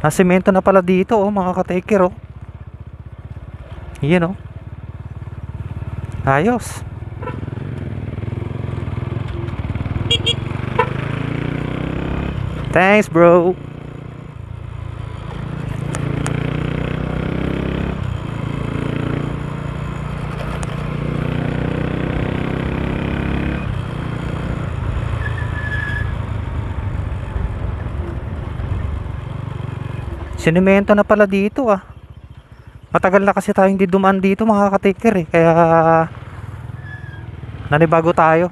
Nasemento na pala dito oh mga ka-taker oh. Yan oh. Ayos. Thanks bro. Sinemento na pala dito ah. Matagal na kasi tayo hindi dumaan dito mga ka-taker eh. Kaya nanibago tayo.